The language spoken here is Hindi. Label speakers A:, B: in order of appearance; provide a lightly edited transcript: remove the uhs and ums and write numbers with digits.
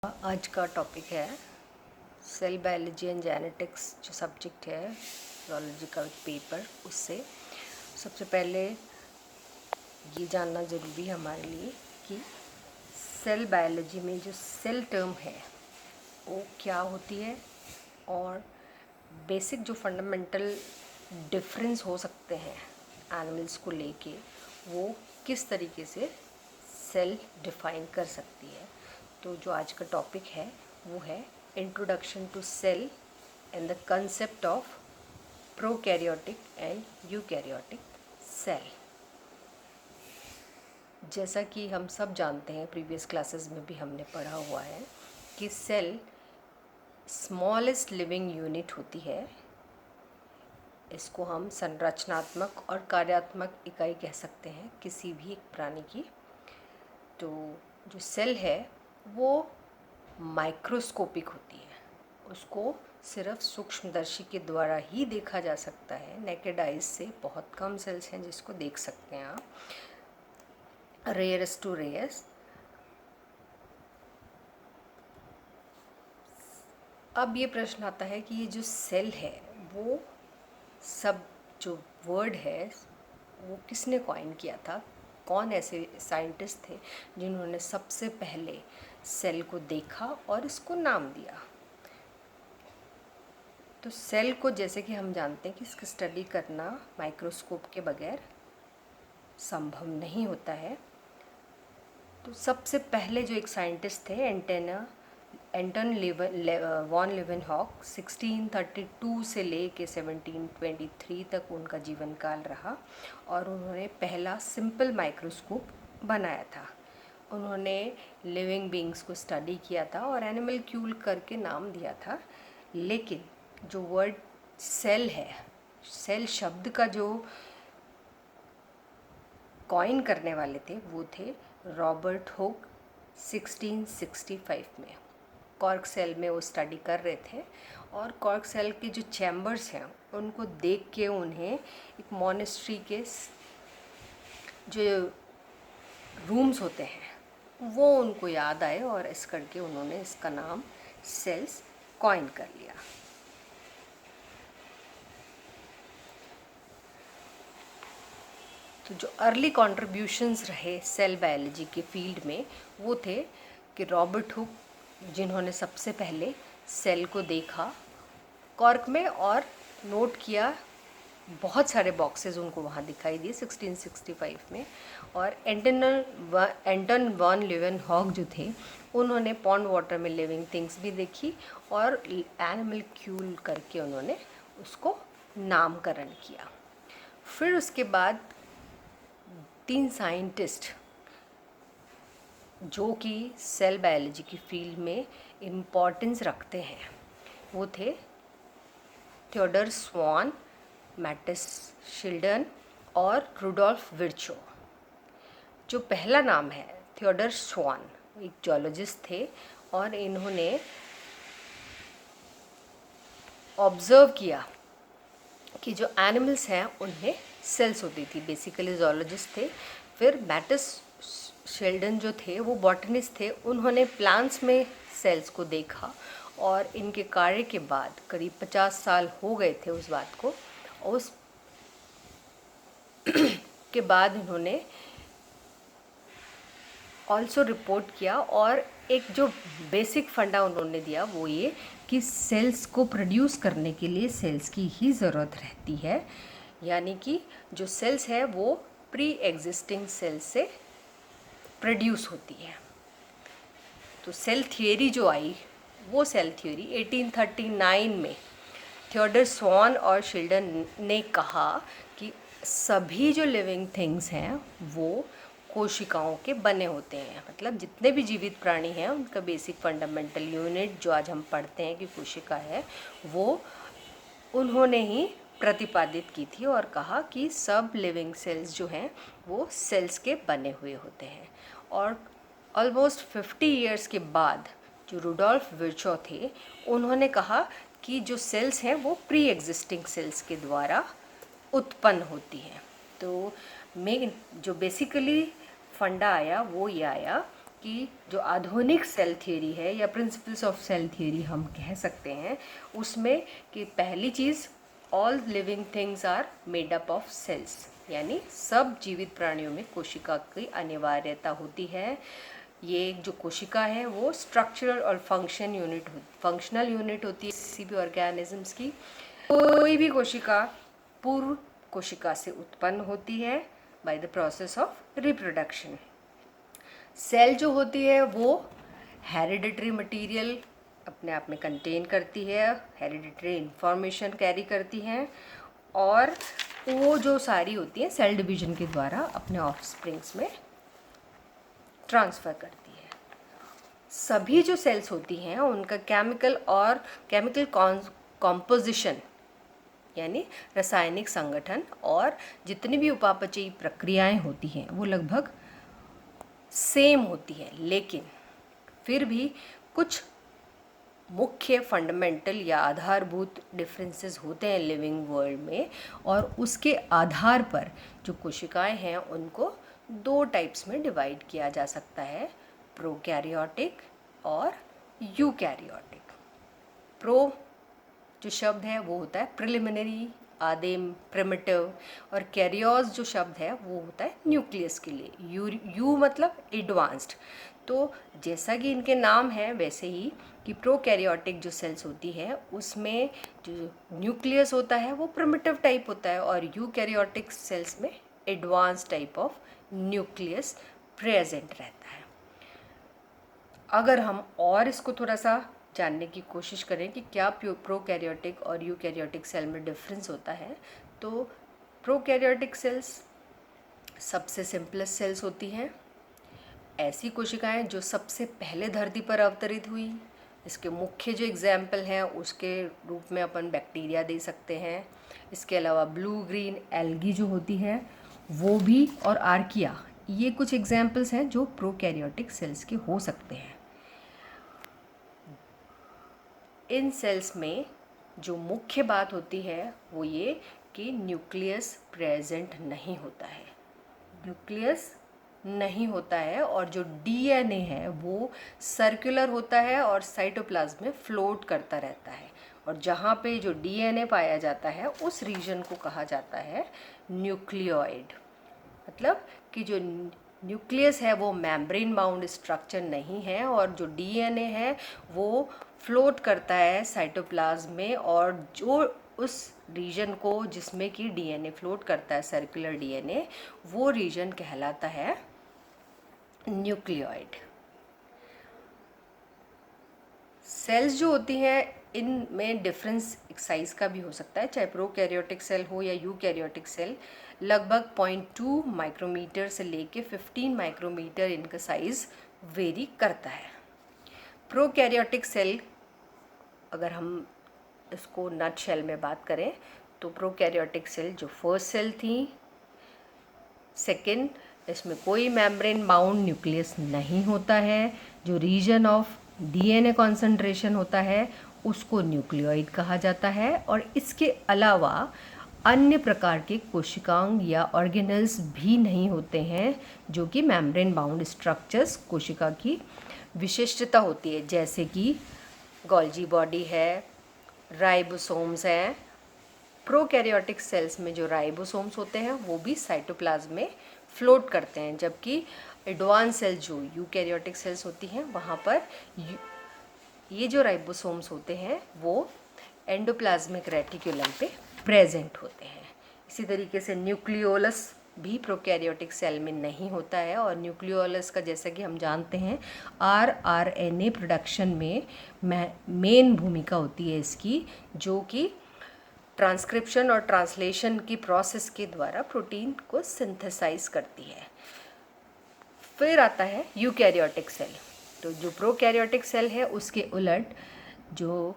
A: आज का टॉपिक है सेल बायोलॉजी एंड जेनेटिक्स। जो सब्जेक्ट है बायोलॉजी का पेपर, उससे सबसे पहले ये जानना ज़रूरी है हमारे लिए कि सेल बायोलॉजी में जो सेल टर्म है वो क्या होती है और बेसिक जो फंडामेंटल डिफरेंस हो सकते हैं एनिमल्स को लेके, वो किस तरीके से सेल डिफाइन कर सकती है। तो जो आज का टॉपिक है वो है introduction to cell and the concept of prokaryotic and eukaryotic cell. जैसा कि हम सब जानते हैं, प्रीवियस क्लासेस में भी हमने पढ़ा हुआ है कि सेल स्मॉलेस्ट लिविंग यूनिट होती है। इसको हम संरचनात्मक और कार्यात्मक इकाई कह सकते हैं किसी भी एक प्राणी की। तो जो सेल है वो माइक्रोस्कोपिक होती है, उसको सिर्फ सूक्ष्मदर्शी के द्वारा ही देखा जा सकता है। नेकेड आइज से बहुत कम सेल्स हैं जिसको देख सकते हैं आप, रेयरेस्ट टू रेयर्स। अब ये प्रश्न आता है कि ये जो सेल है वो सब जो वर्ड है वो किसने कॉइन किया था, कौन ऐसे साइंटिस्ट थे जिन्होंने सबसे पहले सेल को देखा और इसको नाम दिया। तो सेल को, जैसे कि हम जानते हैं कि इसकी स्टडी करना माइक्रोस्कोप के बगैर संभव नहीं होता है। तो सबसे पहले जो एक साइंटिस्ट थे एंटन वॉन लीवेनहॉक, 1632 से ले के 1723 तक उनका जीवन काल रहा और उन्होंने पहला सिंपल माइक्रोस्कोप बनाया था। उन्होंने लिविंग बींग्स को स्टडी किया था और एनिमलक्यूल करके नाम दिया था। लेकिन जो वर्ड सेल है, सेल शब्द का जो कॉइन करने वाले थे वो थे रॉबर्ट हुक। 1665 में कॉर्क सेल में वो स्टडी कर रहे थे और कॉर्क सेल के जो चैम्बर्स हैं उनको देख के उन्हें एक मॉनेस्ट्री के जो रूम्स होते हैं वो उनको याद आए और इस करके उन्होंने इसका नाम सेल्स कॉइन कर लिया। तो जो अर्ली कॉन्ट्रीब्यूशंस रहे सेल बायोलॉजी के फील्ड में वो थे कि रॉबर्ट हुक, जिन्होंने सबसे पहले सेल को देखा कॉर्क में और नोट किया, बहुत सारे बॉक्सेस उनको वहाँ दिखाई दिए 1665 में। और एंटन वॉन लीवेनहॉक जो थे उन्होंने पॉन्ड वाटर में लिविंग थिंग्स भी देखी और एनिमलक्यूल करके उन्होंने उसको नामकरण किया। फिर उसके बाद 3 साइंटिस्ट जो कि सेल बायोलॉजी की फील्ड में इम्पॉर्टेंस रखते हैं वो थे थियोडर स्वान, मैटिस शिल्डन और रुडोल्फ विर्चो। जो पहला नाम है थियोडर स्वान, एक जियोलॉजिस्ट थे और इन्होंने ऑब्जर्व किया कि जो एनिमल्स हैं उनमें सेल्स होती थी। बेसिकली जियोलॉजिस्ट थे। फिर मैटिस शिल्डन जो थे वो बॉटनिस्ट थे, उन्होंने प्लांट्स में सेल्स को देखा और इनके कार्य के बाद करीब 50 साल हो गए थे उस बात को। उस के बाद इन्होंने ऑल्सो रिपोर्ट किया और एक जो बेसिक फंडा उन्होंने दिया वो ये कि सेल्स को प्रोड्यूस करने के लिए सेल्स की ही ज़रूरत रहती है, यानी कि जो सेल्स है वो प्री एग्जिस्टिंग सेल्स से प्रोड्यूस होती है। तो सेल थियोरी जो आई वो सेल थियोरी 1839 में थियोडर स्वान और शिल्डन ने कहा कि सभी जो लिविंग थिंग्स हैं वो कोशिकाओं के बने होते हैं। मतलब जितने भी जीवित प्राणी हैं उनका बेसिक फंडामेंटल यूनिट जो आज हम पढ़ते हैं कि कोशिका है, वो उन्होंने ही प्रतिपादित की थी और कहा कि सब लिविंग सेल्स जो हैं वो सेल्स के बने हुए होते हैं। और ऑलमोस्ट 50 ईयर्स के बाद जो रुडोल्फ विर्चो थे उन्होंने कहा कि जो सेल्स हैं वो प्री एग्जिस्टिंग सेल्स के द्वारा उत्पन्न होती हैं। तो मेन जो बेसिकली फंडा आया वो ये आया कि जो आधुनिक सेल थ्योरी है या प्रिंसिपल्स ऑफ सेल थ्योरी हम कह सकते हैं, उसमें कि पहली चीज़, all living things are made up of cells, यानी सब जीवित प्राणियों में कोशिका की अनिवार्यता होती है। ये जो कोशिका है वो स्ट्रक्चरल और फंक्शनल यूनिट होती है किसी भी ऑर्गेनिजम्स की। कोई भी कोशिका पूर्व कोशिका से उत्पन्न होती है by the process of reproduction. Cell जो होती है वो हेरिडिटरी मटेरियल अपने आप में कंटेन करती है, हेरिडिटरी इंफॉर्मेशन कैरी करती हैं, और वो जो सारी होती है सेल डिवीजन के द्वारा अपने ऑफस्प्रिंग्स में ट्रांसफ़र करती है। सभी जो सेल्स होती हैं उनका केमिकल कॉम्पोजिशन यानी रासायनिक संगठन और जितनी भी उपापचयी प्रक्रियाएं होती हैं वो लगभग सेम होती है, लेकिन फिर भी कुछ मुख्य फंडामेंटल या आधारभूत डिफरेंसेस होते हैं लिविंग वर्ल्ड में, और उसके आधार पर जो कोशिकाएं हैं उनको दो टाइप्स में डिवाइड किया जा सकता है, प्रोकैरियोटिक और यूकैरियोटिक। प्रो जो शब्द है वो होता है प्रिलिमिनरी, आदिम, प्रिमिटिव, और कैरियोस जो शब्द है वो होता है न्यूक्लियस के लिए। यू मतलब एडवांस्ड। तो जैसा कि इनके नाम है वैसे ही कि प्रोकैरियोटिक जो सेल्स होती है उसमें जो न्यूक्लियस होता है वो प्रिमिटिव टाइप होता है, और यूकैरियोटिक सेल्स में advance type of nucleus present रहता है। अगर हम और इसको थोड़ा सा जानने की कोशिश करें कि क्या प्रोकैरियोटिक और यूकैरियोटिक सेल में डिफरेंस होता है, तो प्रोकैरियोटिक सेल्स सबसे सिंपलेस्ट सेल्स होती हैं, ऐसी कोशिकाएं जो सबसे पहले धरती पर अवतरित हुई। इसके मुख्य जो एग्जाम्पल हैं उसके रूप में अपन बैक्टीरिया दे सकते हैं। इसके अलावा ब्लू ग्रीन एल्गी जो होती है वो भी, और आर्किया, ये कुछ एग्जाम्पल्स हैं जो प्रोकैरियोटिक सेल्स के हो सकते हैं। इन सेल्स में जो मुख्य बात होती है वो ये कि न्यूक्लियस प्रेजेंट नहीं होता है, न्यूक्लियस नहीं होता है, और जो डीएनए है वो सर्कुलर होता है और साइटोप्लाज्म में फ्लोट करता रहता है, और जहाँ पे जो डीएनए पाया जाता है उस रीजन को कहा जाता है न्यूक्लियोइड। मतलब कि जो न्यूक्लियस है वो मेम्ब्रेन बाउंड स्ट्रक्चर नहीं है, और जो डीएनए है वो फ्लोट करता है साइटोप्लाज्म में, और जो उस रीजन को जिसमें कि डीएनए फ्लोट करता है, सर्कुलर डीएनए, वो रीजन कहलाता है न्यूक्लियोइड। सेल्स जो होती हैं इनमें डिफरेंस एक साइज़ का भी हो सकता है, चाहे प्रोकैरियोटिक सेल हो या यूकैरियोटिक सेल। लगभग 0.2 माइक्रोमीटर से लेके 15 माइक्रोमीटर इनका साइज़ वेरी करता है। प्रोकैरियोटिक सेल, अगर हम इसको नट शेल में बात करें तो प्रोकैरियोटिक सेल जो फर्स्ट सेल थी, सेकंड, इसमें कोई मेम्ब्रेन बाउंड न्यूक्लियस नहीं होता है, जो रीजन ऑफ डीएनए कॉन्सेंट्रेशन होता है उसको न्यूक्लियोइड कहा जाता है, और इसके अलावा अन्य प्रकार के कोशिकांग या ऑर्गेनल्स भी नहीं होते हैं जो कि मेम्ब्रेन बाउंड स्ट्रक्चर्स कोशिका की विशिष्टता होती है, जैसे कि गोल्जी बॉडी है, राइबोसोम्स हैं। प्रोकैरियोटिक सेल्स में जो राइबोसोम्स होते हैं वो भी साइटोप्लाज्म में फ्लोट करते हैं, जबकि एडवांस सेल्स जो यूकैरियोटिक सेल्स होती हैं वहाँ पर ये जो राइबोसोम्स होते हैं वो एंडोप्लाज्मिक रेटिकुलम पे प्रेजेंट होते हैं। इसी तरीके से न्यूक्लियोलस भी प्रोकैरियोटिक सेल में नहीं होता है, और न्यूक्लियोलस का जैसा कि हम जानते हैं आरएनए प्रोडक्शन में मेन भूमिका होती है इसकी, जो कि ट्रांसक्रिप्शन और ट्रांसलेशन की प्रोसेस के द्वारा प्रोटीन को सिंथेसाइज करती है। फिर आता है यूकैरियोटिक सेल। तो जो प्रोकैरियोटिक सेल है उसके उलट जो